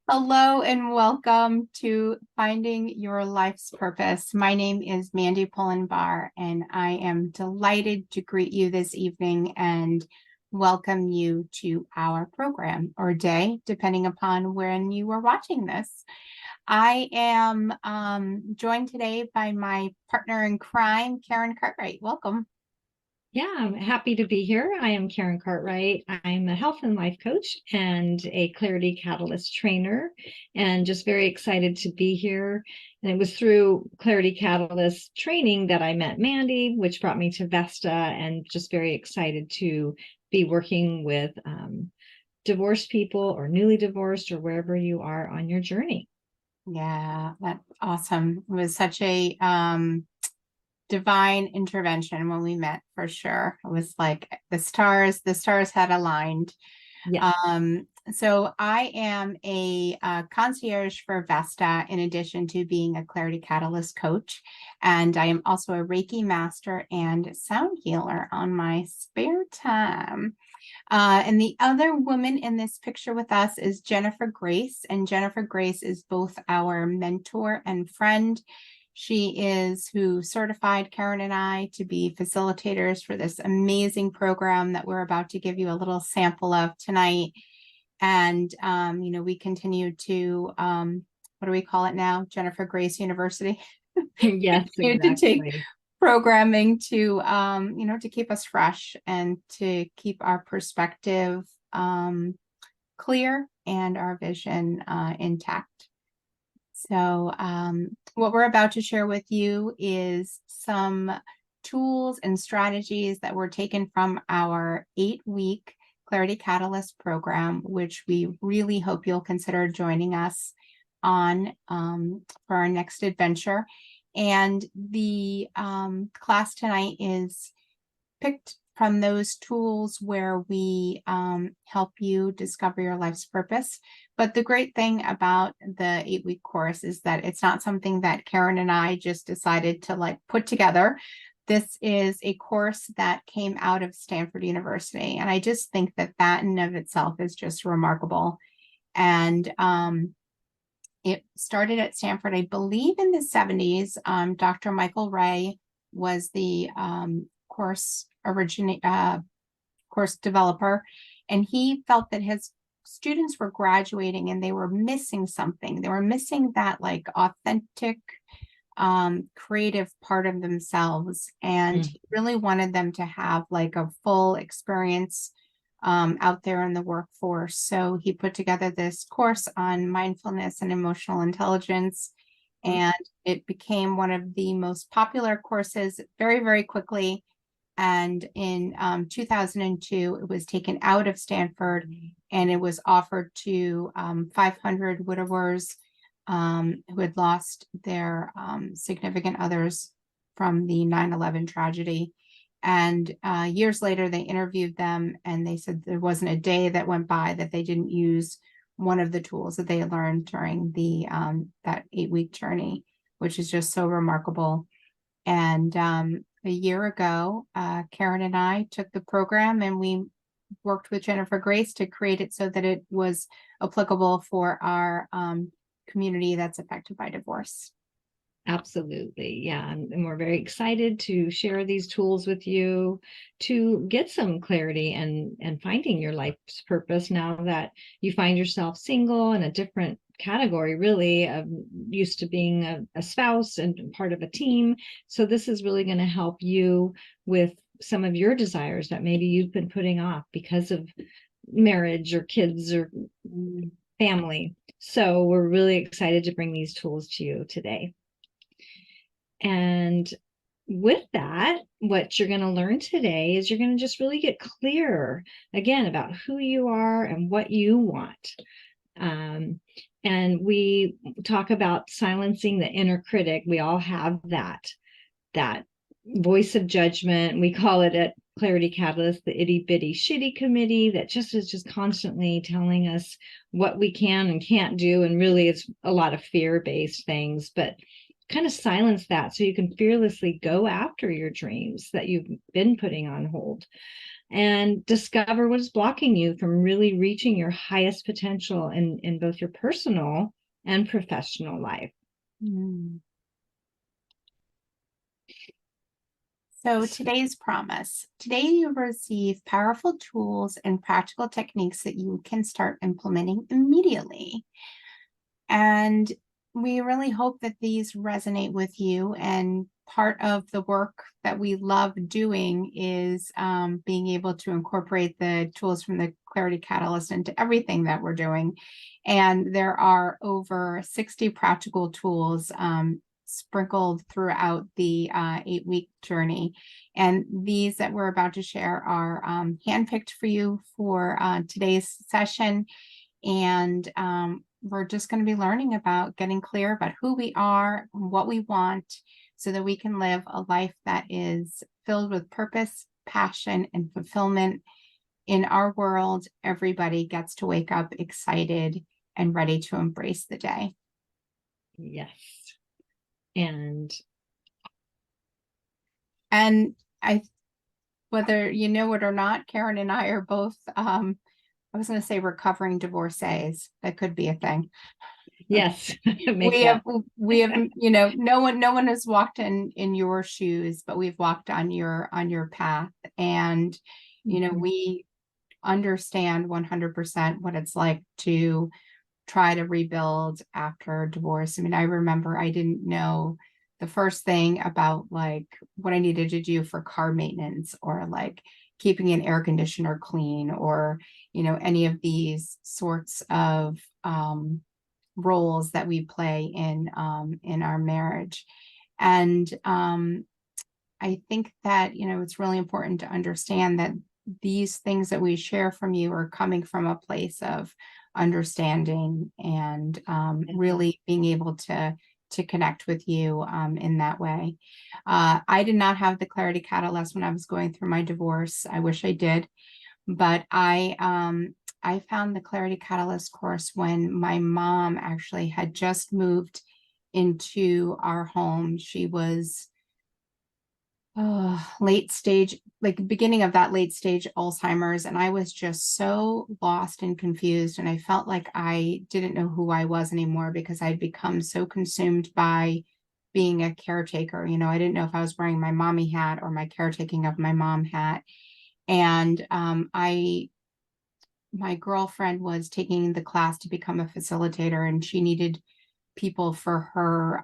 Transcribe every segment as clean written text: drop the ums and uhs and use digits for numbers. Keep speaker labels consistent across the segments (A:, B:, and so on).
A: Hello and welcome to Finding Your Life's Purpose. My name is Mandy Pullen Barr, and I am delighted to greet you this evening and welcome you to our program or day, depending upon when you are watching this. I am joined today by my partner in crime, Karen Cartwright. Welcome.
B: Yeah, I'm happy to be here. I am Karen Cartwright. I'm a health and life coach and a Clarity Catalyst trainer, and just very excited to be here. And it was through Clarity Catalyst training that I met Mandy, which brought me to Vesta, and just very excited to be working with divorced people or newly divorced or wherever you are on your journey.
A: Yeah, that's awesome. It was such a divine intervention when we met for sure. It was like the stars had aligned.
B: Yeah.
A: So I am a concierge for Vesta in addition to being a Clarity Catalyst coach. And I am also a Reiki master and sound healer on my spare time. And the other woman in this picture with us is Jennifer Grace. And Jennifer Grace is both our mentor and friend. She is who certified Karen and I to be facilitators for this amazing program that we're about to give you a little sample of tonight. And, we continue to, what do we call it now? Jennifer Grace University.
B: Yes,
A: Continue to take
B: exactly.
A: programming to to keep us fresh and to keep our perspective clear and our vision intact. So what we're about to share with you is some tools and strategies that were taken from our 8-week Clarity Catalyst program, which we really hope you'll consider joining us on for our next adventure. And the class tonight is picked from those tools where we help you discover your life's purpose. But the great thing about the 8-week course is that it's not something that Karen and I just decided to put together. This is a course that came out of Stanford University. And I just think that that in of itself is just remarkable. And it started at Stanford, I believe, in the 70s. Dr. Michael Ray was the course developer, and he felt that his students were graduating and they were missing something. They were missing that authentic, creative part of themselves, and
B: Mm.
A: he really wanted them to have a full experience out there in the workforce. So he put together this course on mindfulness and emotional intelligence, and it became one of the most popular courses very, very quickly. And in 2002, it was taken out of Stanford and it was offered to 500 widowers who had lost their significant others from the 9/11 tragedy. And years later, they interviewed them and they said there wasn't a day that went by that they didn't use one of the tools that they learned during that 8-week journey, which is just so remarkable. And a year ago, Karen and I took the program and we worked with Jennifer Grace to create it so that it was applicable for our community that's affected by divorce.
B: Absolutely. Yeah. And we're very excited to share these tools with you to get some clarity and finding your life's purpose now that you find yourself single in a different category, really, of used to being a spouse and part of a team. So this is really going to help you with some of your desires that maybe you've been putting off because of marriage or kids or family. So we're really excited to bring these tools to you today. And with that, what you're going to learn today is you're going to just really get clear again about who you are and what you want. And we talk about silencing the inner critic. We all have that voice of judgment. We call it at Clarity Catalyst the itty bitty shitty committee that just is just constantly telling us what we can and can't do. And really, it's a lot of fear-based things, but kind of silence that so you can fearlessly go after your dreams that you've been putting on hold. and discover what is blocking you from really reaching your highest potential in both your personal and professional life.
A: Mm. So today's promise. Today you receive powerful tools and practical techniques that you can start implementing immediately. And we really hope that these resonate with you. And part of the work that we love doing is being able to incorporate the tools from the Clarity Catalyst into everything that we're doing. And there are over 60 practical tools sprinkled throughout the 8-week journey. And these that we're about to share are handpicked for you for today's session. And we're just going to be learning about getting clear about who we are, what we want, so that we can live a life that is filled with purpose, passion, and fulfillment. In our world, everybody gets to wake up excited and ready to embrace the day.
B: Yes. And
A: whether you know it or not, Karen and I are both, I was going to say recovering divorcees. That could be a thing.
B: yes,
A: we have, no one has walked in your shoes, but we've walked on your path. And, we understand 100% what it's like to try to rebuild after divorce. I mean, I remember I didn't know the first thing about like what I needed to do for car maintenance, or like keeping an air conditioner clean, or, any of these sorts of roles that we play in our marriage. And I think that, it's really important to understand that these things that we share from you are coming from a place of understanding and really being able to connect with you in that way. I did not have the Clarity Catalyst when I was going through my divorce. I wish I did, but I found the Clarity Catalyst course when my mom actually had just moved into our home. She was late stage, like beginning of that late stage Alzheimer's. And I was just so lost and confused. And I felt like I didn't know who I was anymore because I'd become so consumed by being a caretaker. I didn't know if I was wearing my mommy hat or my caretaking of my mom hat. And my girlfriend was taking the class to become a facilitator, and she needed people for her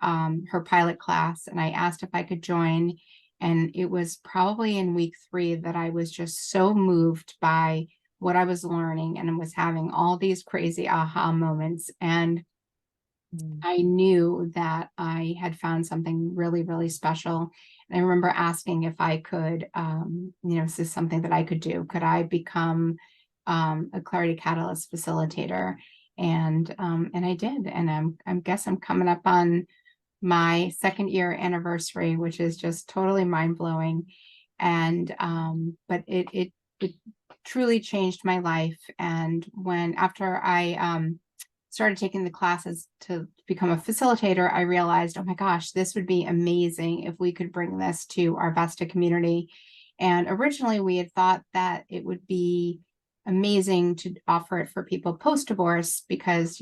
A: pilot class. And I asked if I could join. And it was probably in week 3 that I was just so moved by what I was learning, and was having all these crazy aha moments. And I knew that I had found something really, really special. And I remember asking if I could, is this something that I could do? Could I become a Clarity Catalyst facilitator? And I did. And I guess I'm coming up on my 2nd year anniversary, which is just totally mind blowing. And but it truly changed my life. And after I started taking the classes to become a facilitator, I realized, oh my gosh, this would be amazing if we could bring this to our Vesta community. And originally we had thought that it would be amazing to offer it for people post-divorce because,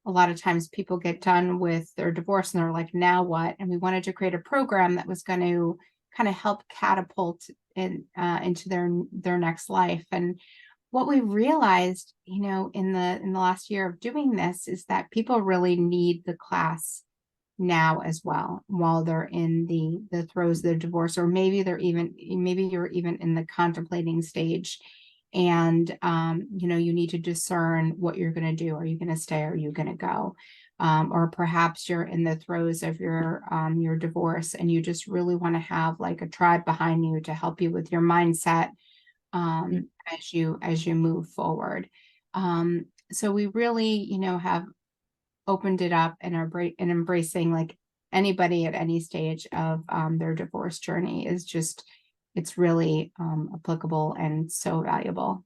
A: a lot of times people get done with their divorce and they're like, now what? And we wanted to create a program that was going to kind of help catapult into their next life. And what we realized, in the last year of doing this is that people really need the class now as well, while they're in the throes of their divorce, or maybe you're even in the contemplating stage. And you need to discern what you're going to do. Are you going to stay? Are you going to go? Or perhaps you're in the throes of your divorce, and you just really want to have like a tribe behind you to help you with your mindset as you move forward. So we really, have opened it up and embracing like anybody at any stage of their divorce journey is just, it's really applicable and so valuable.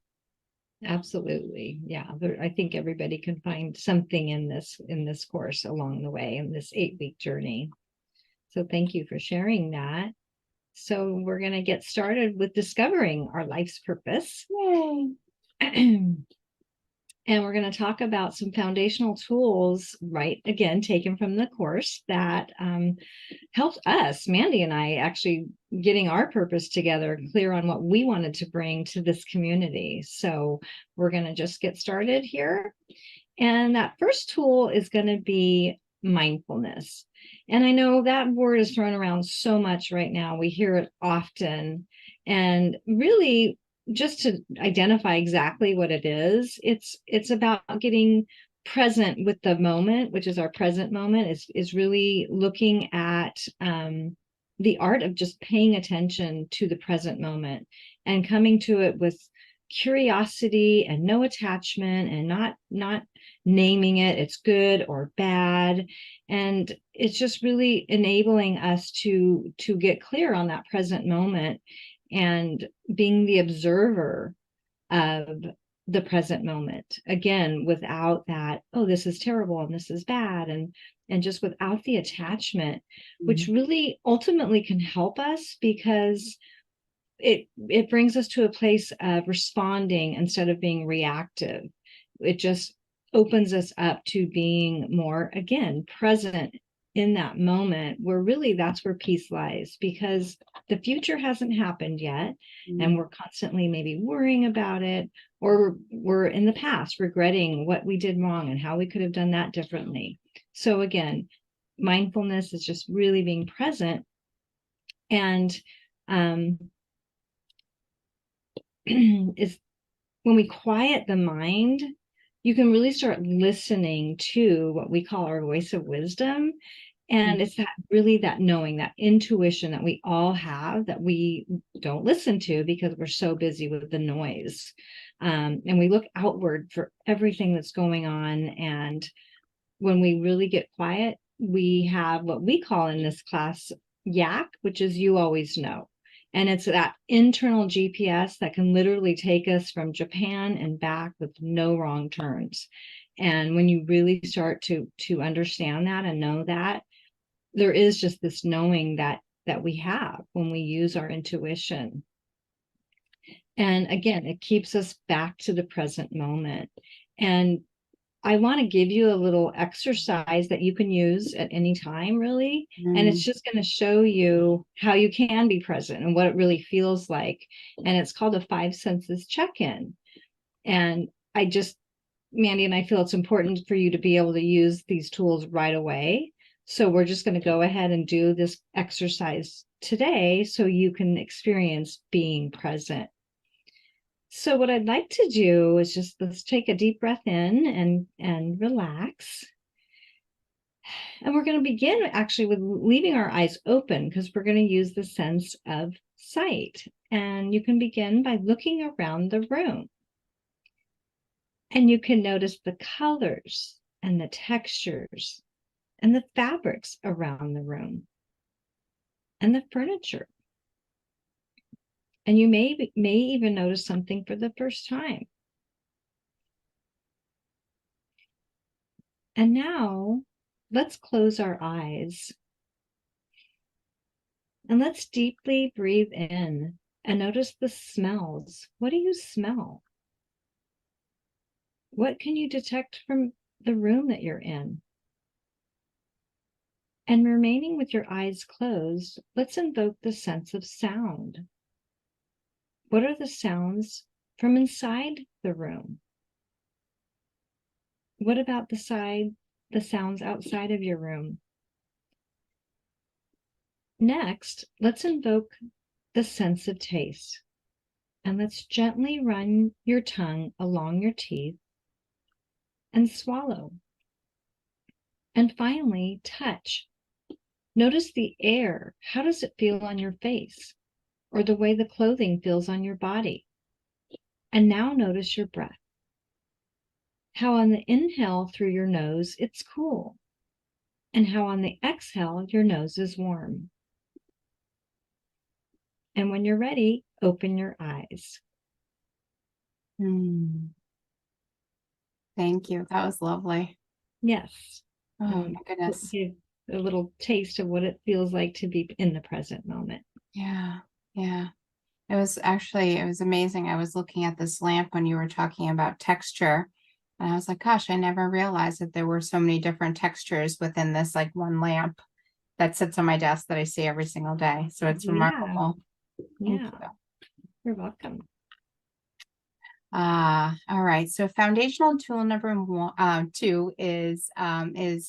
B: Absolutely. Yeah. I think everybody can find something in this course along the way in this 8-week journey. So thank you for sharing that. So we're going to get started with discovering our life's purpose.
A: Yay.
B: And we're going to talk about some foundational tools, right? Again, taken from the course that helped us, Mandy and I, actually getting our purpose together, clear on what we wanted to bring to this community. So we're going to just get started here. And that first tool is going to be mindfulness. And I know that word is thrown around so much right now. We hear it often. And really, just to identify exactly what it is, it's about getting present with the moment, which is our present moment, is really looking at the art of just paying attention to the present moment and coming to it with curiosity and no attachment, and not naming it's good or bad. And it's just really enabling us to get clear on that present moment and being the observer of the present moment, again, without that, oh, this is terrible and this is bad, and just without the attachment, which really ultimately can help us, because it brings us to a place of responding instead of being reactive. It just opens us up to being more, again, present in that moment, where really that's where peace lies, because the future hasn't happened yet, and we're constantly maybe worrying about it, or we're in the past regretting what we did wrong and how we could have done that differently. So again, mindfulness is just really being present. And is when we quiet the mind, you can really start listening to what we call our voice of wisdom. And it's that really that knowing, that intuition that we all have, that we don't listen to because we're so busy with the noise. And we look outward for everything that's going on. And when we really get quiet, we have what we call in this class YAK, which is you always know. And it's that internal GPS that can literally take us from Japan and back with no wrong turns. And when you really start to understand that and know that, there is just this knowing that we have when we use our intuition. And again, it keeps us back to the present moment. And I want to give you a little exercise that you can use at any time, really. And it's just going to show you how you can be present and what it really feels like. And it's called a 5 senses check-in. And Mandy and I feel it's important for you to be able to use these tools right away. So we're just going to go ahead and do this exercise today so you can experience being present. So what I'd like to do is just, let's take a deep breath in and relax. And we're going to begin actually with leaving our eyes open, because we're going to use the sense of sight. And you can begin by looking around the room. And you can notice the colors and the textures and the fabrics around the room and the furniture. And you may even notice something for the first time. And now let's close our eyes and let's deeply breathe in and notice the smells. What do you smell? What can you detect from the room that you're in? And remaining with your eyes closed, let's invoke the sense of sound. What are the sounds from inside the room? What about the sounds outside of your room? Next, let's invoke the sense of taste. And let's gently run your tongue along your teeth and swallow. And finally, touch. Notice the air. How does it feel on your face? Or the way the clothing feels on your body? And now notice your breath. How on the inhale through your nose, it's cool. And how on the exhale, your nose is warm. And when you're ready, open your eyes.
A: Thank you. That was lovely.
B: Yes.
A: Oh my goodness.
B: Give a little taste of what it feels like to be in the present moment.
A: Yeah. Yeah. It was amazing. I was looking at this lamp when you were talking about texture. And I was like, gosh, I never realized that there were so many different textures within this like one lamp that sits on my desk that I see every single day. So it's
B: Yeah,
A: remarkable. Thank
B: yeah,
A: you.
B: you're welcome.
A: All right. So foundational tool number one, two is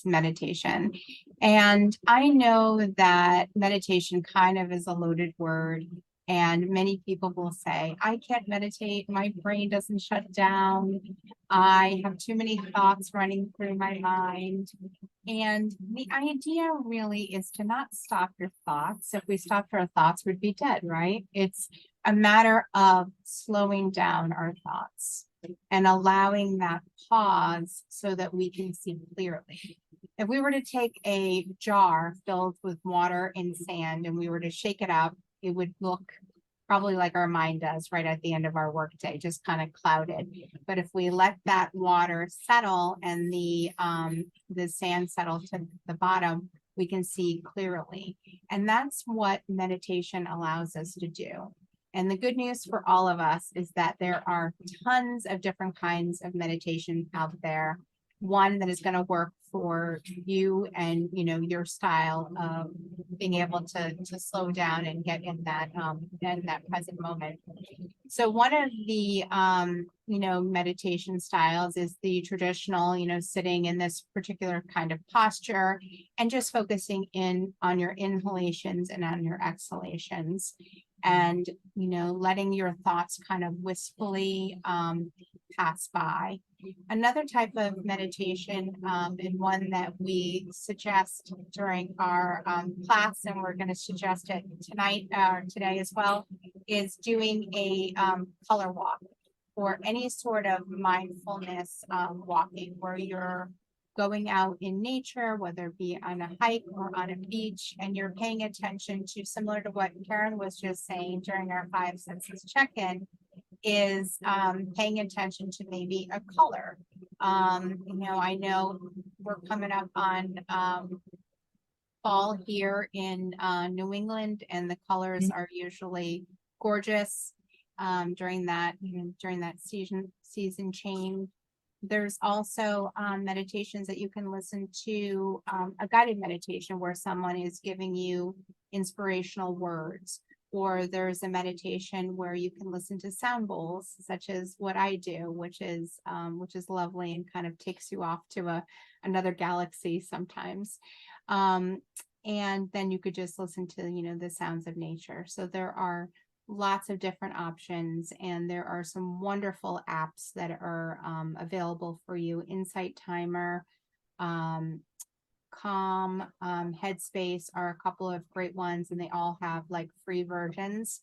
A: meditation. And I know that meditation kind of is a loaded word. And many people will say, I can't meditate. My brain doesn't shut down. I have too many thoughts running through my mind. And the idea really is to not stop your thoughts. If we stopped our thoughts, we'd be dead, right? It's a matter of slowing down our thoughts and allowing that pause so that we can see clearly. If we were to take a jar filled with water and sand and we were to shake it up, it would look probably like our mind does right at the end of our workday, just kind of clouded. But if we let that water settle and the sand settle to the bottom, we can see clearly. And that's what meditation allows us to do. And the good news for all of us is that there are tons of different kinds of meditation out there. One that is going to work for you and your style of being able to slow down and get in that present moment. So one of the meditation styles is the traditional, sitting in this particular kind of posture and just focusing in on your inhalations and on your exhalations and letting your thoughts kind of wistfully pass by. Another type of meditation, and one that we suggest during our class, and we're going to suggest it tonight or today as well, is doing a color walk or any sort of mindfulness walking where you're going out in nature, whether it be on a hike or on a beach, and you're paying attention to, similar to what Karen was just saying during our five senses check-in, is paying attention to maybe a color. I know we're coming up on fall here in New England, and the colors are usually gorgeous during that season change. There's also meditations that you can listen to, a guided meditation where someone is giving you inspirational words, or there's a meditation where you can listen to sound bowls, such as what I do, which is lovely and kind of takes you off to another galaxy sometimes. And then you could just listen to the sounds of nature. So there are lots of different options, and there are some wonderful apps that are available for you. Insight Timer, Calm, Headspace are a couple of great ones, and they all have like free versions.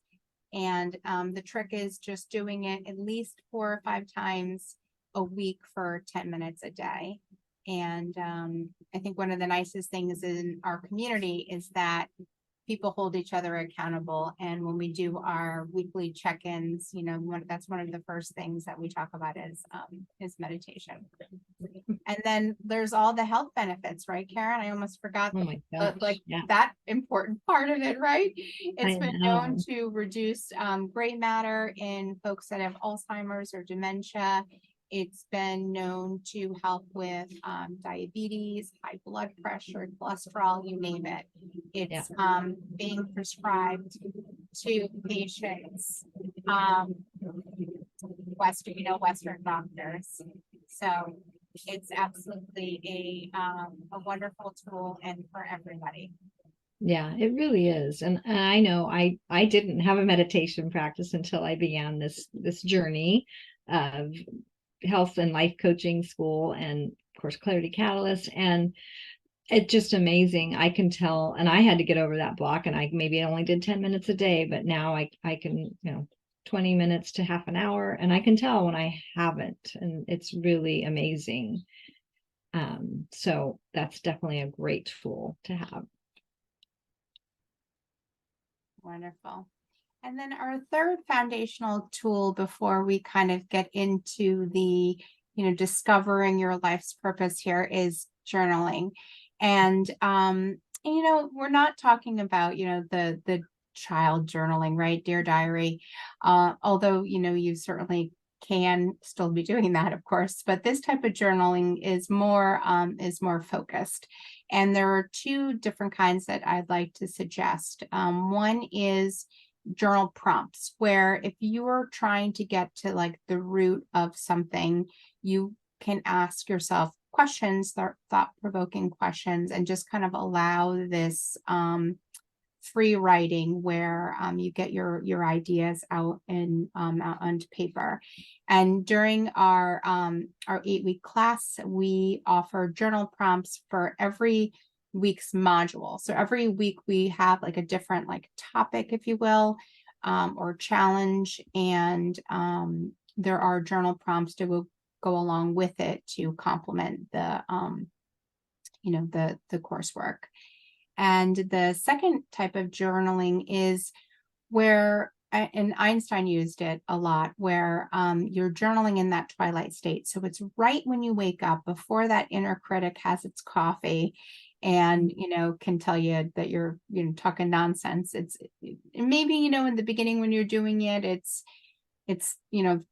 A: And the trick is just doing it at least 4 or 5 times a week for 10 minutes a day. And I think one of the nicest things in our community is that people hold each other accountable. And when we do our weekly check-ins, that's one of the first things that we talk about is meditation. And then there's all the health benefits, right, Karen? I almost forgot
B: Oh my gosh, yeah,
A: that important part of it, right? It's
B: I
A: been known
B: know.
A: to reduce gray matter in folks that have Alzheimer's or dementia. It's been known to help with diabetes, high blood pressure, cholesterol, you name it.
B: Yeah,
A: It's being prescribed to patients, Western doctors. So it's absolutely a wonderful tool and for everybody.
B: yeah, it really is. And I know I didn't have a meditation practice until I began this journey of health and life coaching school, and of course Clarity Catalyst. And it's just amazing. I can tell, and I had to get over that block, and I maybe only did 10 minutes a day, but now I can, 20 minutes to half an hour, and I can tell when I haven't, and it's really amazing. So that's definitely a great tool to have.
A: Wonderful. And then our third foundational tool before we kind of get into the, discovering your life's purpose here is journaling. And we're not talking about, the child journaling, right? Dear Diary. Although, you certainly can still be doing that, of course, but this type of journaling is more focused. And there are two different kinds that I'd like to suggest. One is journal prompts, where if you are trying to get to like the root of something, you can ask yourself questions, thought-provoking questions, and just kind of allow this free writing where you get your ideas out out onto paper. And during our 8-week class, we offer journal prompts for every week's module. So every week we have like a different like topic, if you will, or challenge, and there are journal prompts to go along with it to complement the the coursework. And the second type of journaling is where, and Einstein used it a lot, where you're journaling in that twilight state. So it's right when you wake up, before that inner critic has its coffee and, can tell you that you're, talking nonsense. It's maybe, in the beginning when you're doing it, it's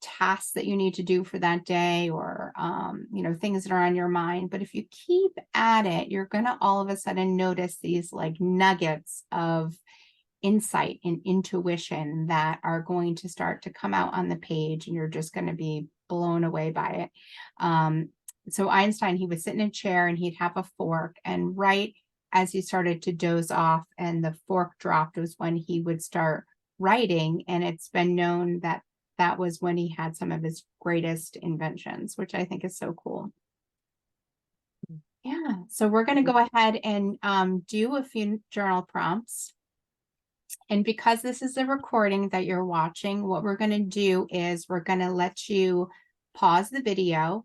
A: tasks that you need to do for that day, or things that are on your mind. But if you keep at it, you're going to all of a sudden notice these like nuggets of insight and intuition that are going to start to come out on the page, and you're just going to be blown away by it. So Einstein, he would sit in a chair and he'd have a fork, and right as he started to doze off and the fork dropped was when he would start writing. And it's been known that that was when he had some of his greatest inventions, which I think is so cool. Yeah, so we're going to go ahead and do a few journal prompts. And because this is a recording that you're watching, what we're going to do is we're going to let you pause the video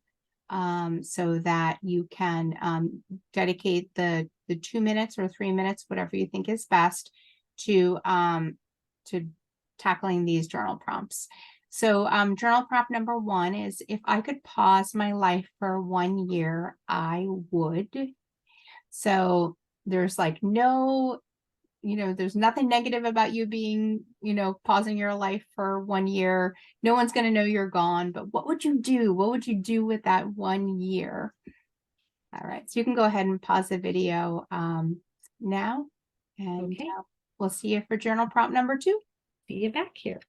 A: so that you can dedicate the 2 minutes or 3 minutes, whatever you think is best, to tackling these journal prompts. So journal prompt number 1 is, if I could pause my life for 1 year, I would. So there's like no, there's nothing negative about you being, pausing your life for 1 year. No one's going to know you're gone, but what would you do? What would you do with that 1 year? All right, so you can go ahead and pause the video now, and
B: Okay.
A: We'll see you for journal prompt number 2.
B: See you back here.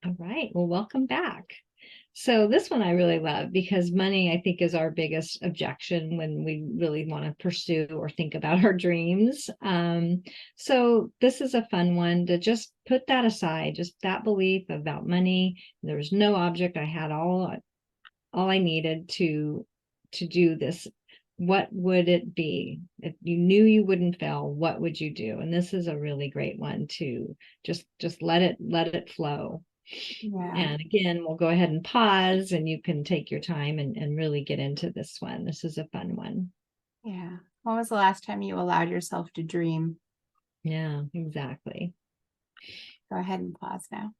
B: All right, well, welcome back. So this one I really love, because money, I think, is our biggest objection when we really want to pursue or think about our dreams. So this is a fun one to just put that aside, just that belief about money. There was no object. I had all I needed to do this. What would it be? If you knew you wouldn't fail, what would you do? And this is a really great one to just let it flow.
A: Yeah.
B: And again, we'll go ahead and pause, and you can take your time and really get into this one. This is a fun one.
A: Yeah. When was the last time you allowed yourself to dream?
B: Yeah, exactly.
A: Go ahead and pause now.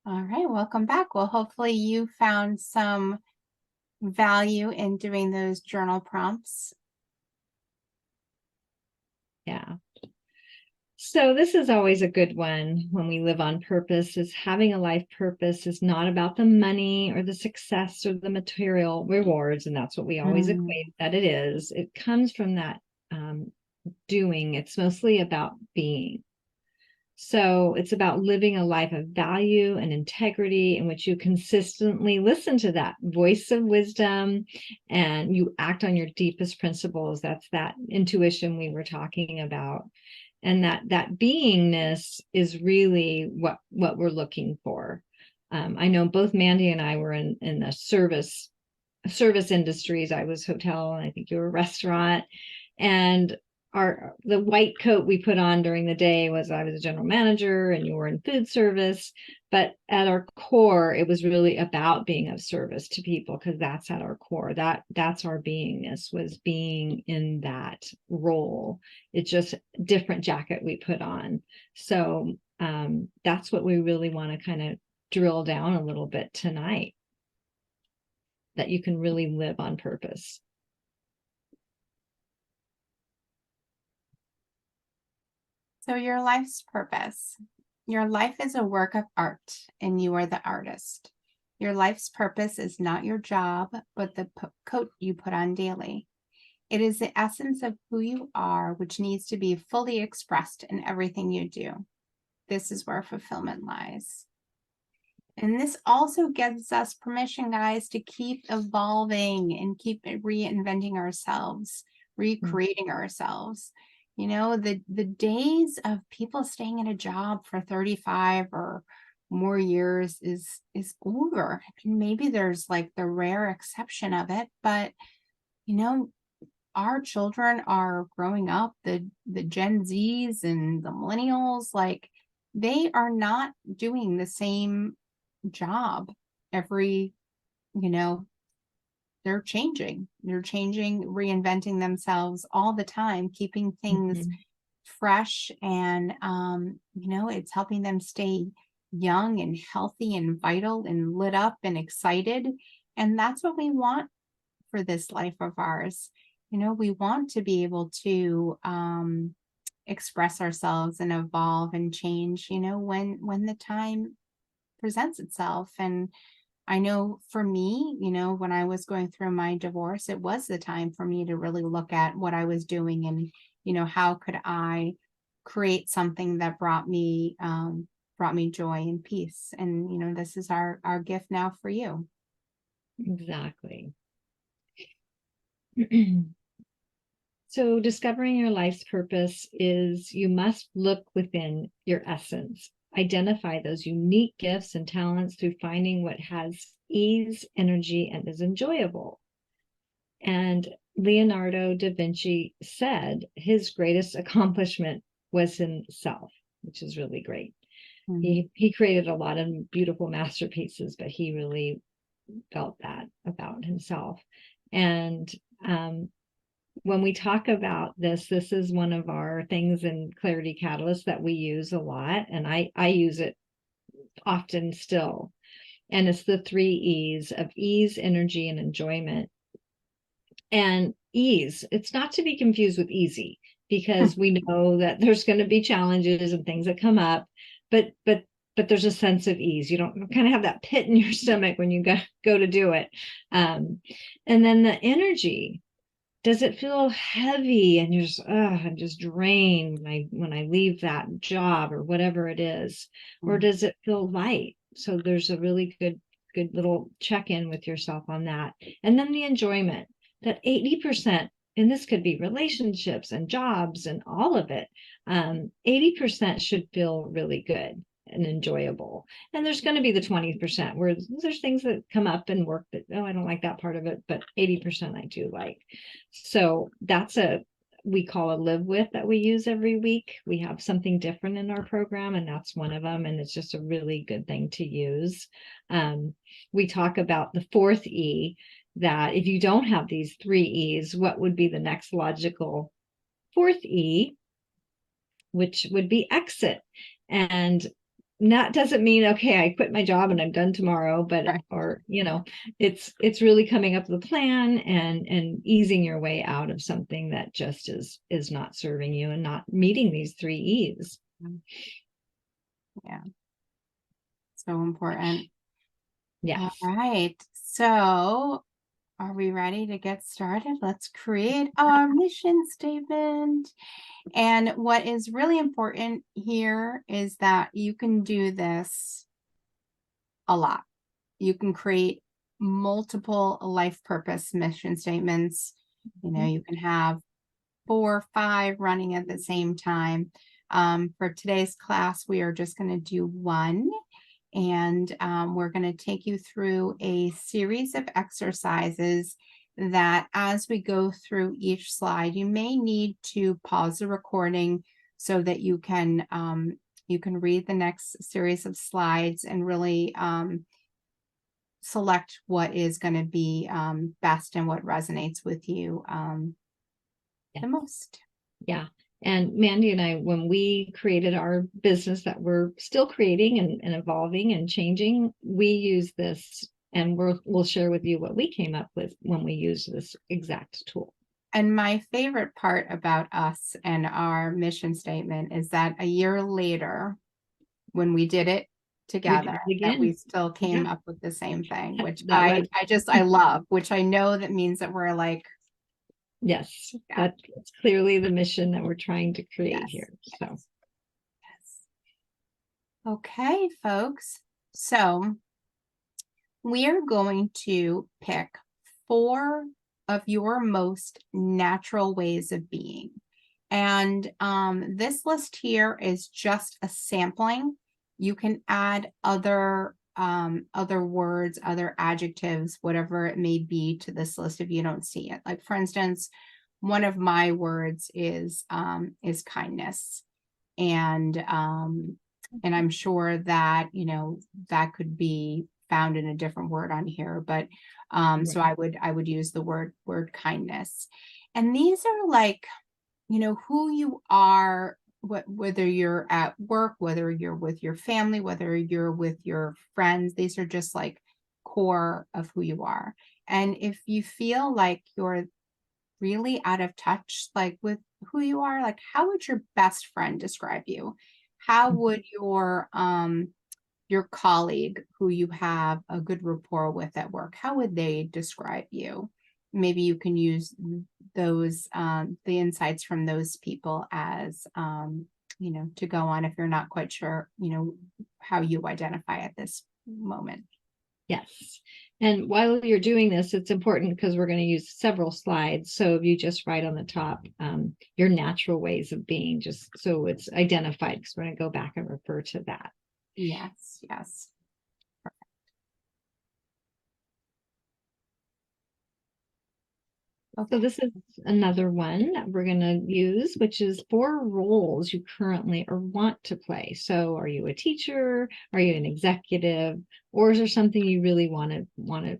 A: All right, welcome back. Well, hopefully you found some value in doing those journal prompts.
B: Yeah. So this is always a good one when we live on purpose, is having a life purpose is not about the money or the success or the material rewards. And that's what we always equate that it is. It comes from that doing. It's mostly about being. So it's about living a life of value and integrity, in which you consistently listen to that voice of wisdom and you act on your deepest principles. That's that intuition we were talking about. And that beingness is really what we're looking for. I know both Mandy and I were in the service industries. I was hotel, and I think you were restaurant. And the white coat we put on during the day was, I was a general manager and you were in food service. But at our core, it was really about being of service to people, because that's at our core. That's our beingness, was being in that role. It's just a different jacket we put on. So that's what we really want to kind of drill down a little bit tonight. that you can really live on purpose.
A: So your life's purpose. Your life is a work of art, and you are the artist. Your life's purpose is not your job, but the coat you put on daily. It is the essence of who you are, which needs to be fully expressed in everything you do. This is where fulfillment lies. And this also gives us permission, guys, to keep evolving and keep reinventing ourselves, recreating ourselves. You know, the days of people staying in a job for 35 or more years is over. And maybe there's like the rare exception of it, but you know, our children are growing up, the Gen Zs and the millennials, like they are not doing the same job every, you know, they're changing, reinventing themselves all the time, keeping things fresh. And you know, it's helping them stay young and healthy and vital and lit up and excited. And that's what we want for this life of ours. You know, we want to be able to express ourselves and evolve and change, you know, when the time presents itself. And I know for me, you know, when I was going through my divorce, it was the time for me to really look at what I was doing and, you know, how could I create something that brought me joy and peace. And, you know, this is our gift now for you.
B: Exactly. So discovering your life's purpose is you must look within your essence, identify those unique gifts and talents through finding what has ease, energy, and is enjoyable. And Leonardo da Vinci said his greatest accomplishment was himself, which is really great.
A: Mm-hmm.
B: He created a lot of beautiful masterpieces, but he really felt that about himself. And when we talk about this is one of our things in Clarity Catalyst that we use a lot, and I use it often still. And it's the 3 E's of ease, energy, and enjoyment. And ease, it's not to be confused with easy, because we know that there's going to be challenges and things that come up, but there's a sense of ease. You don't kind of have that pit in your stomach when you go to do it. And then the energy, does it feel heavy and you're just, I'm just drained when I leave that job or whatever it is, or does it feel light? So there's a really good little check-in with yourself on that. And then the enjoyment, that 80%, and this could be relationships and jobs and all of it, 80% should feel really good and enjoyable. And there's going to be the 20% where there's things that come up and work that, oh, I don't like that part of it, but 80% I do like. So that's we call a live with that we use every week. We have something different in our program, and that's one of them. And it's just a really good thing to use. We talk about the 4th E, that if you don't have these 3 E's, what would be the next logical 4th E, which would be exit. And that doesn't mean, okay, I quit my job and I'm done tomorrow, but, or, you know, it's really coming up with a plan and easing your way out of something that just is not serving you and not meeting these 3 E's.
A: Yeah. So important.
B: Yes.
A: All right. So are we ready to get started? Let's create our mission statement. And what is really important here is that you can do this a lot. You can create multiple life purpose mission statements. You know, you can have 4 or 5 running at the same time. For today's class, we are just going to do one. And we're going to take you through a series of exercises that as we go through each slide, you may need to pause the recording so that you can read the next series of slides and really select what is going to be best and what resonates with you the most.
B: Yeah. And Mandy and I, when we created our business that we're still creating and evolving and changing, we use this and we'll share with you what we came up with when we used this exact tool.
A: And my favorite part about us and our mission statement is that a year later, when we did it together, that we still came up with the same thing, which I love, which I know that means that we're like,
B: yes, that's clearly the mission that we're trying to create here. So,
A: yes. Okay, folks. So we are going to pick 4 of your most natural ways of being. And this list here is just a sampling. You can add other words, other adjectives, whatever it may be to this list if you don't see it. Like, for instance, one of my words is kindness. And I'm sure that, that could be found in a different word on here, but so I would use the word kindness. And these are like, who you are, whether you're at work, whether you're with your family, whether you're with your friends. These are just like core of who you are. And if you feel like you're really out of touch, like with who you are, like, how would your best friend describe you? How would your colleague who you have a good rapport with at work, how would they describe you? Maybe you can use those the insights from those people as to go on if you're not quite sure how you identify at this moment.
B: yes. And while you're doing this, it's important because we're going to use several slides. So if you just write on the top your natural ways of being, just so it's identified, because we're going to go back and refer to that.
A: Yes, yes.
B: So this is another one that we're going to use, which is 4 roles you currently or want to play. So are you a teacher? Are you an executive? Or is there something you really want to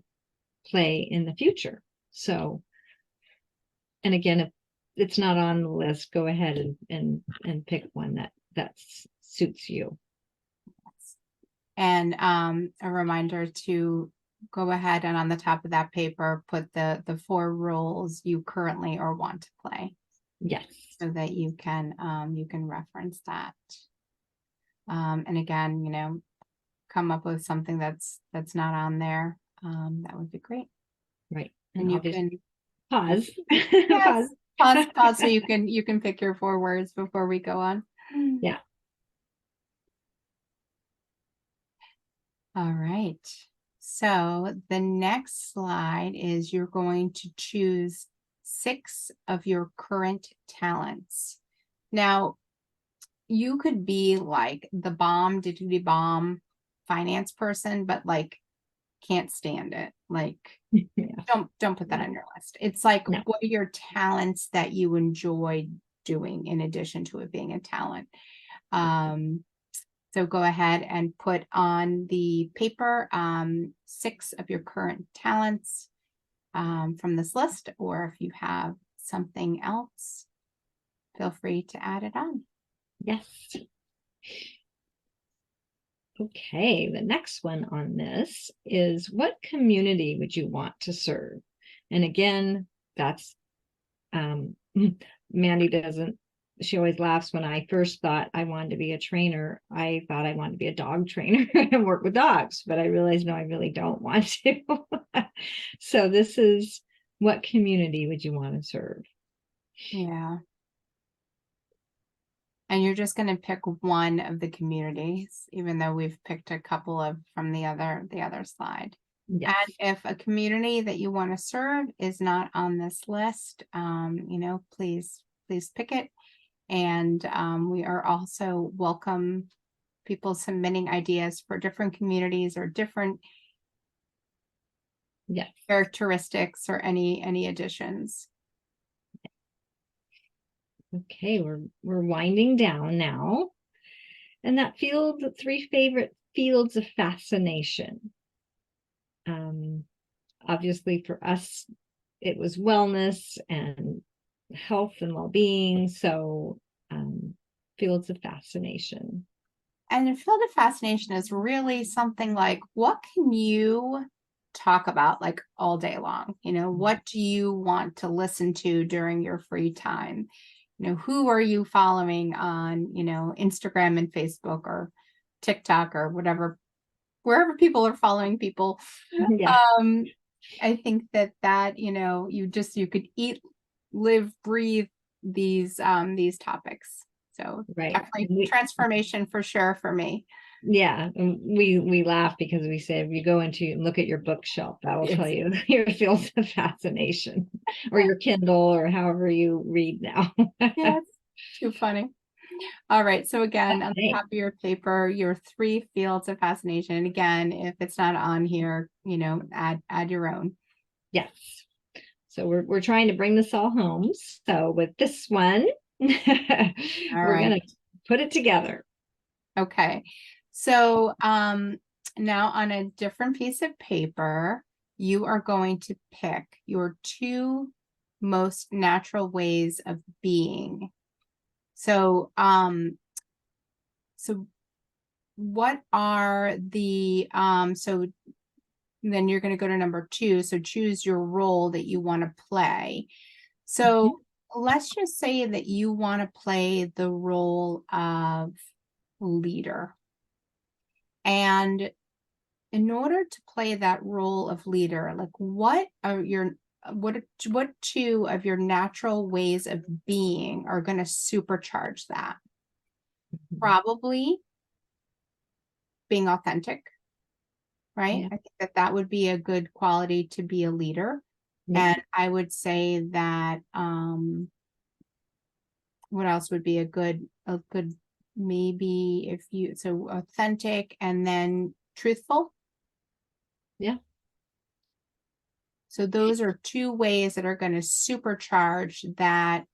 B: play in the future? So, and again, if it's not on the list, go ahead and pick one that suits you.
A: And a reminder to go ahead and on the top of that paper, put the 4 roles you currently or want to play.
B: Yes.
A: So that you can reference that. And again, come up with something that's not on there. That would be great.
B: Right.
A: And you can
B: pause.
A: Yes, pause so you can pick your 4 words before we go on.
B: Yeah.
A: All right. So the next slide is you're going to choose 6 of your current talents. Now, you could be like the bomb finance person, but like can't stand it. Like, don't put that on your list. It's like, what are your talents that you enjoy doing in addition to it being a talent? So go ahead and put on the paper 6 of your current talents from this list, or if you have something else, feel free to add it on.
B: Yes. Okay, the next one on this is, what community would you want to serve? And again, that's Mandy doesn't, she always laughs when I first thought I wanted to be a trainer. I thought I wanted to be a dog trainer and work with dogs, but I realized, no, I really don't want to. So this is, what community would you want to serve?
A: Yeah. And you're just going to pick one of the communities, even though we've picked a couple of from the other slide.
B: Yes.
A: And if a community that you want to serve is not on this list, please pick it. And we are also welcome people submitting ideas for different communities or different characteristics or any additions.
B: Okay, we're winding down now. And that field, the 3 favorite fields of fascination. Obviously for us, it was wellness and health and well-being. So fields of fascination.
A: And the field of fascination is really something like, what can you talk about like all day long? What do you want to listen to during your free time? Who are you following on, Instagram and Facebook or TikTok or whatever, wherever people are following people.
B: Yeah.
A: I think that you could eat, live, breathe these topics. So
B: Right.
A: definitely transformation for sure for me.
B: Yeah, and we laugh because we say if you go into and look at your bookshelf, that will tell you your fields of fascination, or your Kindle, or however you read now.
A: Yeah, it's too funny. All right. So again, on the
B: Okay.
A: top of your paper, your 3 fields of fascination. And again, if it's not on here, add your own.
B: Yes. So we're trying to bring this all home. So with this one,
A: All
B: we're
A: right.
B: gonna put it together.
A: Okay. So now on a different piece of paper, you are going to pick your 2 most natural ways of being. So so what are the so then you're going to go to number 2. So choose your role that you want to play. So let's just say that you want to play the role of leader. And in order to play that role of leader, like what 2 of your natural ways of being are going to supercharge that? Probably being authentic, right?
B: Yeah.
A: I think that would be a good quality to be a leader.
B: Yeah.
A: And I would say that what else would be a good maybe if you so authentic and then truthful.
B: Yeah.
A: So those are 2 ways that are going to supercharge that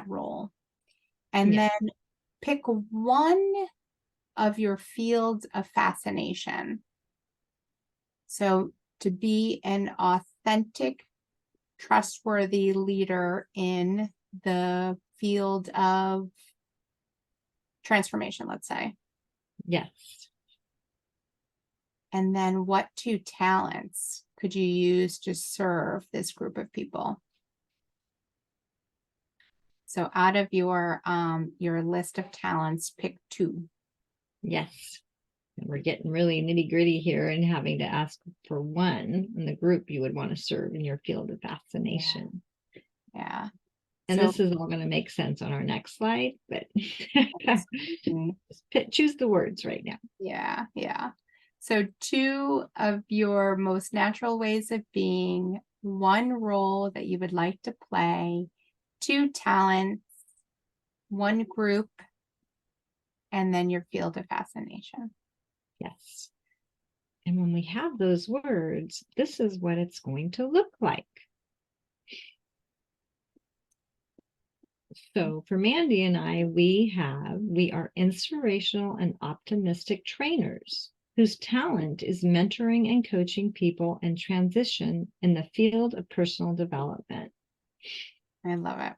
A: role. And
B: Yeah.
A: then pick one of your fields of fascination. So to be an authentic, trustworthy leader in the field of transformation, let's say.
B: Yes.
A: And then what 2 talents could you use to serve this group of people? So out of your list of talents, pick 2.
B: Yes. And we're getting really nitty gritty here and having to ask for one in the group you would want to serve in your field of fascination.
A: Yeah.
B: And
A: So
B: this is all going to make sense on our next slide, but
A: mm,
B: choose the words right now.
A: yeah, yeah. So 2 of your most natural ways of being, 1 role that you would like to play, 2 talents, 1 group, and then your field of fascination.
B: Yes. And when we have those words, this is what it's going to look like. So for Mandy and I, we are inspirational and optimistic trainers whose talent is mentoring and coaching people in transition in the field of personal development.
A: I love it.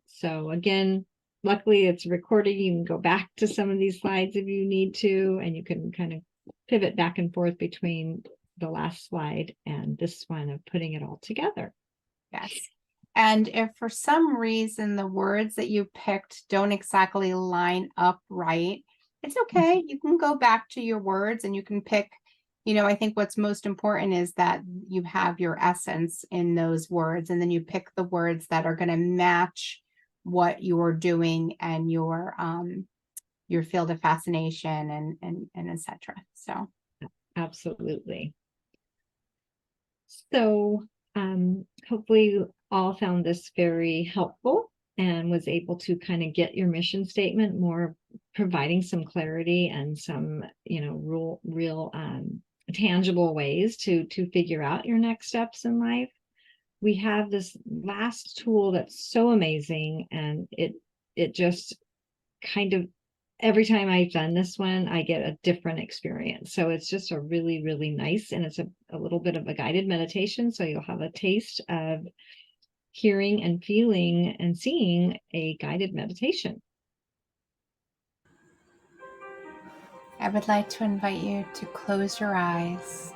B: So again, luckily it's recording. You can go back to some of these slides if you need to, and you can kind of pivot back and forth between the last slide and this one of putting it all together.
A: Yes. And if for some reason the words that you picked don't exactly line up right, it's okay. You can go back to your words and you can pick, I think what's most important is that you have your essence in those words, and then you pick the words that are going to match what you're doing and your field of fascination and etc. So
B: Absolutely. So hopefully you all found this very helpful and was able to kind of get your mission statement more, providing some clarity and some, real tangible ways to figure out your next steps in life. We have this last tool that's so amazing, and it just kind of every time I've done this one, I get a different experience. So it's just a really, really nice, and it's a little bit of a guided meditation. So you'll have a taste of hearing and feeling and seeing a guided meditation.
A: I would like to invite you to close your eyes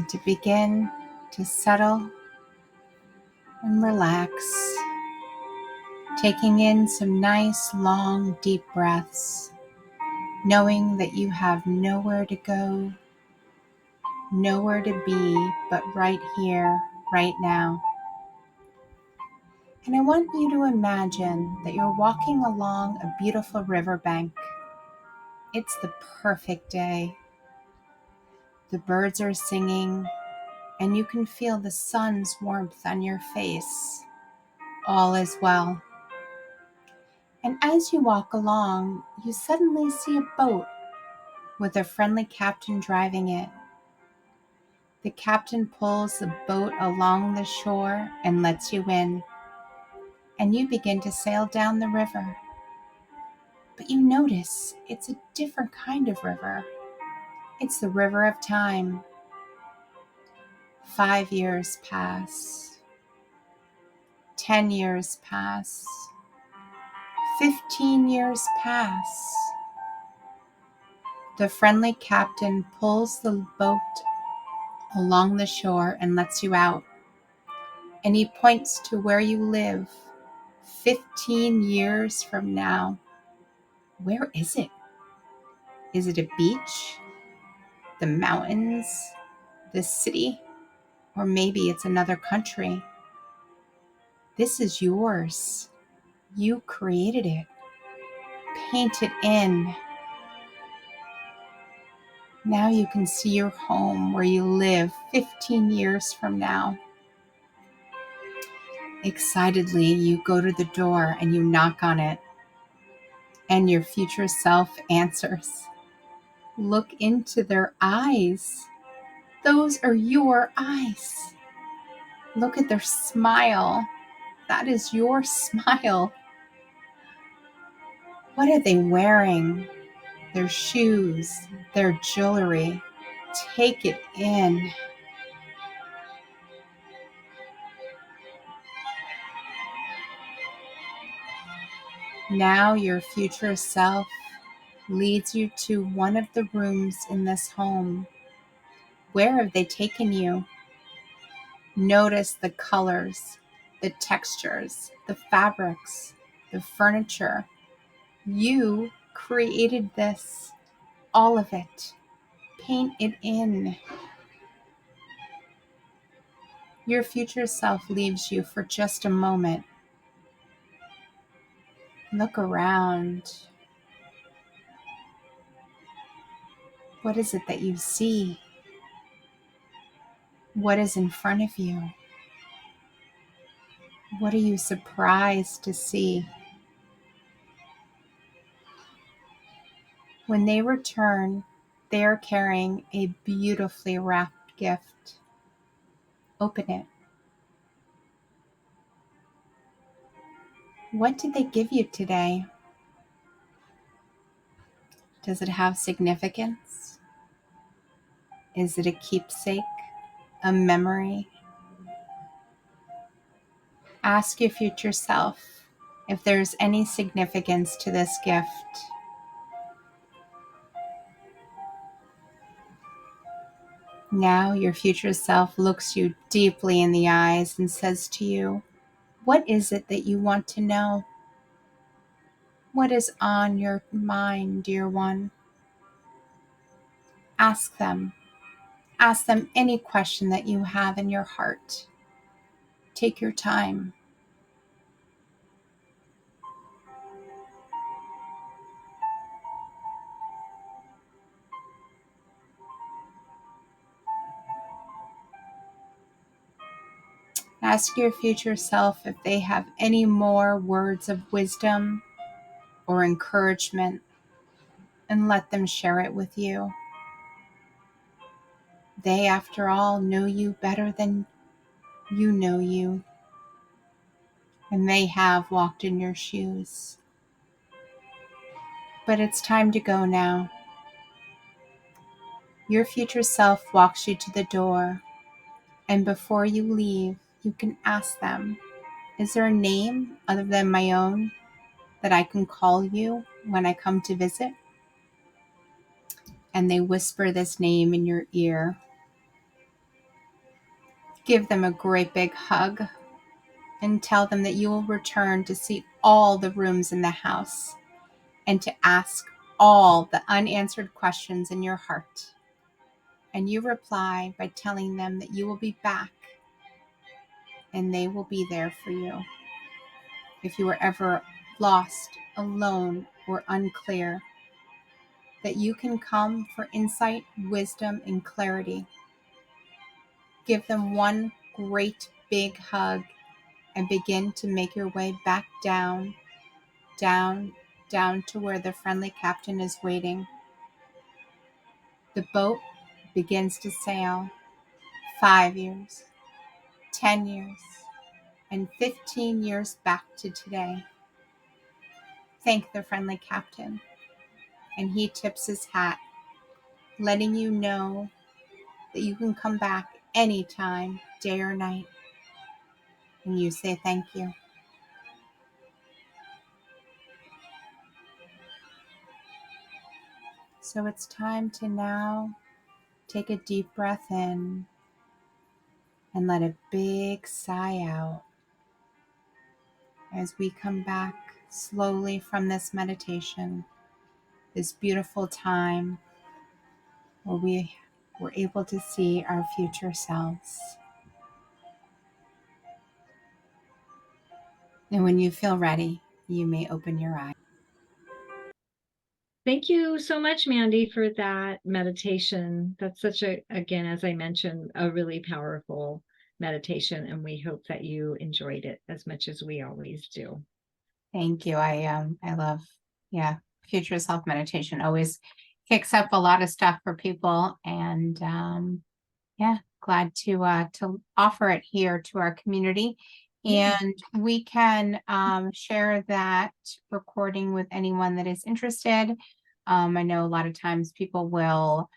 A: and to begin to settle and relax, taking in some nice, long, deep breaths, knowing that you have nowhere to go, nowhere to be, but right here, right now. And I want you to imagine that you're walking along a beautiful riverbank. It's the perfect day. The birds are singing, and you can feel the sun's warmth on your face. All is well. And as you walk along, you suddenly see a boat with a friendly captain driving it. The captain pulls the boat along the shore and lets you in, and you begin to sail down the river. But you notice it's a different kind of river. It's the river of time. 5 years pass. 10 years pass. 15 years pass. The friendly captain pulls the boat along the shore and lets you out. And he points to where you live 15 years from now. Where is it? Is it a beach? The mountains? The city? Or maybe it's another country. This is yours. You created it. Paint it in. Now you can see your home where you live 15 years from now. Excitedly, you go to the door and you knock on it. And your future self answers. Look into their eyes. Those are your eyes. Look at their smile. That is your smile. What are they wearing? Their shoes, their jewelry. Take it in. Now your future self leads you to one of the rooms in this home. Where have they taken you? Notice the colors, the textures, the fabrics, the furniture. You created this, all of it. Paint it in. Your future self leaves you for just a moment. Look around. What is it that you see? What is in front of you? What are you surprised to see? When they return, they are carrying a beautifully wrapped gift. Open it. What did they give you today? Does it have significance? Is it a keepsake? A memory? Ask your future self if there's any significance to this gift. Now your future self looks you deeply in the eyes and says to you, what is it that you want to know? What is on your mind, dear one? Ask them. Ask them any question that you have in your heart. Take your time. Ask your future self if they have any more words of wisdom or encouragement, and let them share it with you. They, after all, know you better than you know you, and they have walked in your shoes. But it's time to go now. Your future self walks you to the door, and before you leave, you can ask them, is there a name other than my own that I can call you when I come to visit? And they whisper this name in your ear. Give them a great big hug and tell them that you will return to see all the rooms in the house and to ask all the unanswered questions in your heart. And you reply by telling them that you will be back and they will be there for you. If you were ever lost, alone, or unclear, that you can come for insight, wisdom, and clarity. Give them one great big hug and begin to make your way back down, down, down to where the friendly captain is waiting. The boat begins to sail 5 years, 10 years, and 15 years back to today. Thank the friendly captain, and he tips his hat, letting you know that you can come back anytime, day or night, and you say thank you. So it's time to now take a deep breath in and let a big sigh out as we come back slowly from this meditation, this beautiful time where we were able to see our future selves. And when you feel ready, you may open your eyes.
B: Thank you so much, Mandy, for that meditation. That's such a, again, as I mentioned, a really powerful meditation, and we hope that you enjoyed it as much as we always do.
A: Thank you. I love, yeah, future self meditation always kicks up a lot of stuff for people, and yeah, glad to offer it here to our community. And we can share that recording with anyone that is interested. I know a lot of times people will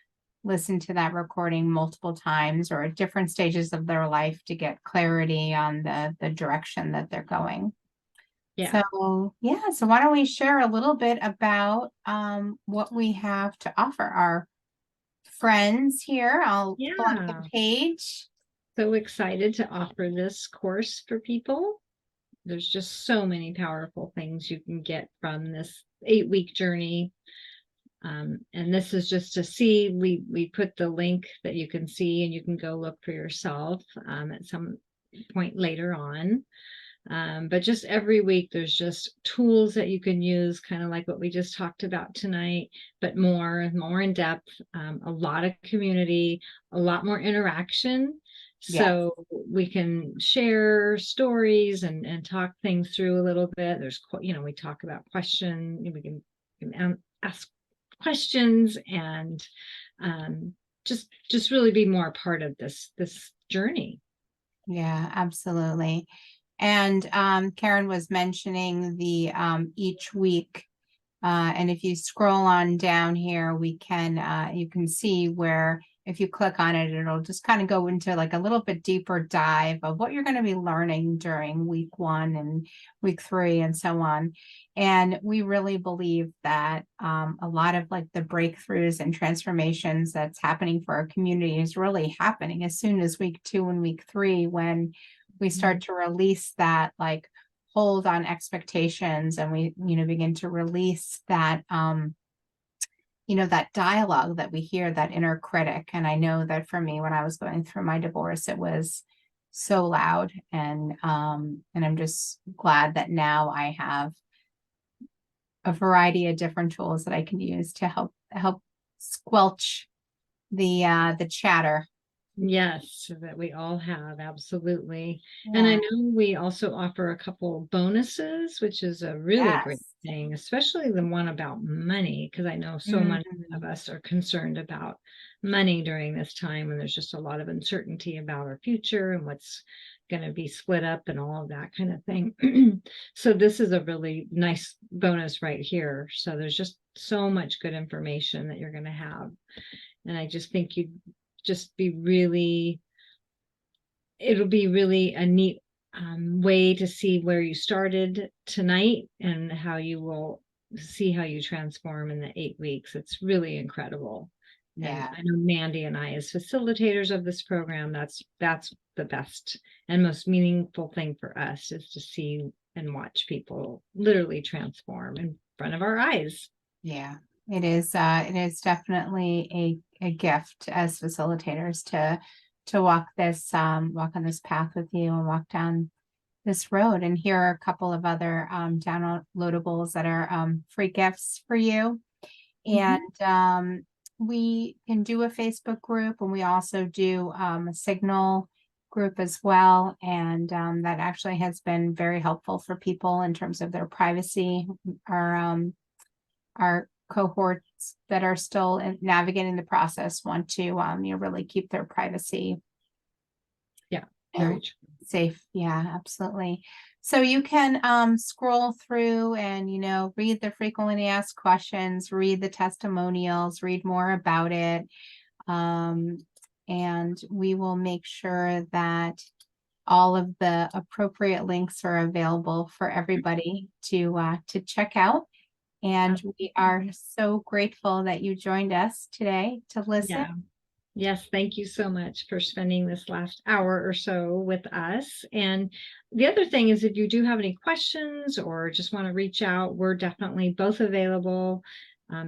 A: listen to that recording multiple times or at different stages of their life to get clarity on the direction that they're going.
B: Yeah.
A: So yeah, so why don't we share a little bit about what we have to offer our friends here. I'll pull up the
B: Yeah.
A: page.
B: So excited to offer this course for people. There's just so many powerful things you can get from this 8-week journey. And this is just to see, we put the link that you can see and you can go look for yourself at some point later on. But just every week, there's just tools that you can use, kind of like what we just talked about tonight, but more in depth, a lot of community, a lot more interaction.
A: Yeah.
B: So we can share stories and talk things through a little bit. There's, we talk about questions, we can ask questions and just really be more a part of this journey.
A: Yeah, absolutely. And Karen was mentioning the each week. And if you scroll on down here, we can you can see where if you click on it, it'll just kind of go into like a little bit deeper dive of what you're going to be learning during week 1 and week 3 and so on. And we really believe that a lot of like the breakthroughs and transformations that's happening for our community is really happening as soon as week 2 and week 3, when we start to release that like hold on expectations and we begin to release that that dialogue that we hear, that inner critic. And I know that for me, when I was going through my divorce, it was so loud, and I'm just glad that now I have a variety of different tools that I can use to help squelch the chatter.
B: Yes, that we all have, absolutely. And I know we also offer a couple bonuses, which is a really great thing, especially the one about money, because I know so many of us are concerned about money during this time, and there's just a lot of uncertainty about our future and what's going to be split up and all of that kind of thing. So this is a really nice bonus right here. So there's just so much good information that you're going to have. And I just think you'd just be really, it'll be really a neat way to see where you started tonight and how you will see how you transform in the 8 weeks. It's really incredible. And I know Mandy and I, as facilitators of this program, that's the best and most meaningful thing for us, is to see and watch people literally transform in front of our eyes.
A: Yeah, it is definitely a gift as facilitators to walk on this path with you and walk down this road. And here are a couple of other downloadables that are free gifts for you.
B: Mhm.
A: And we can do a Facebook group, and we also do a Signal group as well. And that actually has been very helpful for people in terms of their privacy. Our cohorts that are still navigating the process want to really keep their privacy
B: Yeah,
A: you
B: very
A: know,
B: true.
A: safe. Yeah, absolutely. So you can scroll through and read the frequently asked questions, read the testimonials, read more about it. Um, and we will make sure that all of the appropriate links are available for everybody to check out. And we are so grateful that you joined us today to listen.
B: Yeah. Yes, thank you so much for spending this last hour or so with us. And the other thing is, if you do have any questions or just want to reach out, we're definitely both available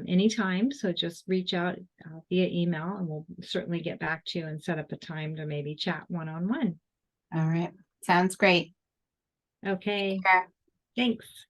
B: anytime. So just reach out via email, and we'll certainly get back to you and set up a time to maybe chat one-on-one.
A: All right. Sounds great.
B: Okay,
A: Yeah.
B: thanks.